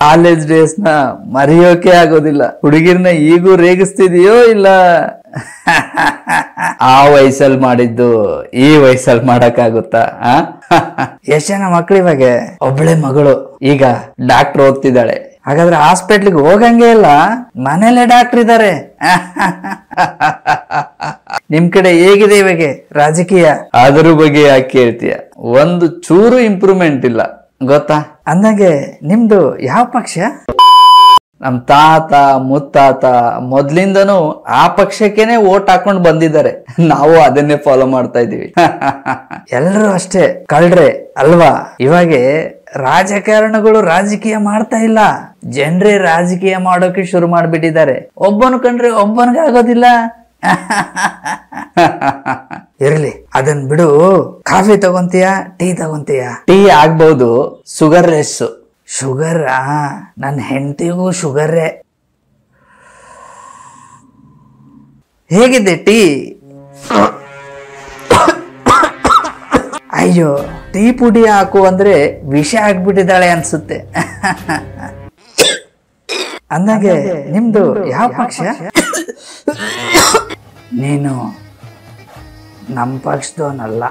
College days ನ ಮರೆಯೋಕೆ ಆಗೋದಿಲ್ಲ. ಹುಡುಗಿರ್ನ ಈಗೂ ರೇಗಿಸ್ತಿದೀಯೋ ಇಲ್ಲ ಆ ವಯಸ್ಸಲ್ಲಿ ಮಾಡಿದ್ದು ಈ ವಯಸ್ಸಲ್ಲಿ ಮಾಡಕ್ಕಾಗುತ್ತಾ? ಎಷ್ಟ್ ಜನ ಮಕ್ಳು ಇವಾಗ ಒಬ್ಳೆ ಮಗಳು ಈಗ ಡಾಕ್ಟರ್ ಓದ್ತಿದ್ದಾಳೆ, ಹಾಗಾದ್ರೆ ಹಾಸ್ಪಿಟ್ಲಿಗೆ ಹೋಗಂಗೆ ಇಲ್ಲ, ಮನೇಲೆ ಡಾಕ್ಟರ್ ಇದ್ದಾರೆ. ನಿಮ್ ಕಡೆ ಹೇಗಿದೆ ಇವಾಗ ರಾಜಕೀಯ? ಅದ್ರ ಬಗ್ಗೆ ಯಾಕೆ ಕೇಳ್ತೀಯ? ಒಂದು ಚೂರು ಇಂಪ್ರೂವ್ಮೆಂಟ್ ಇಲ್ಲ ಗೊತ್ತಾ? ಅಂದಂಗೆ ನಿಮ್ದು ಯಾವ ಪಕ್ಷ? ನಮ್ ತಾತ ಮುತ್ತಾತ ಮೊದ್ಲಿಂದನೂ ಆ ಪಕ್ಷಕ್ಕೇನೆ ಓಟ್ ಹಾಕೊಂಡ್ ಬಂದಿದ್ದಾರೆ, ನಾವು ಅದನ್ನೇ ಫಾಲೋ ಮಾಡ್ತಾ ಇದೀವಿ. ಎಲ್ರು ಅಷ್ಟೇ ಕಳ್ರೆ ಅಲ್ವಾ? ಇವಾಗ ರಾಜಕಾರಣಗಳು ರಾಜಕೀಯ ಮಾಡ್ತಾ ಇಲ್ಲ, ಜನರೇ ರಾಜಕೀಯ ಮಾಡೋಕೆ ಶುರು ಮಾಡ್ಬಿಟ್ಟಿದ್ದಾರೆ. ಒಬ್ಬನು ಕಂಡ್ರೆ ಒಬ್ಬನಿಗೆ ಆಗೋದಿಲ್ಲ. ಇರ್ಲಿ ಅದನ್ ಬಿಡು. ಕಾಫಿ ತಗೊಂತೀಯ ಟೀ ತಗೊಂತೀಯ? ಟೀ ಆಗ್ಬಹುದು, ಶುಗರ್ ಲೆಸ್. ಶುಗರ್ ನನ್ನ ಹೆಂಡತಿಗೂ ಶುಗರೇ. ಹೇಗಿದೆ ಟೀ? ಅಯ್ಯೋ, ಟೀ ಪುಡಿ ಹಾಕು ಅಂದ್ರೆ ವಿಷ ಆಗ್ಬಿಟ್ಟಿದ್ದಾಳೆ ಅನ್ಸುತ್ತೆ. ಅಂದಾಗೆ ನಿಮ್ದು ಯಾವ ಪಕ್ಷ? ನೀನು ನಮ್ಮ ಪಕ್ಷದವನಲ್ಲ.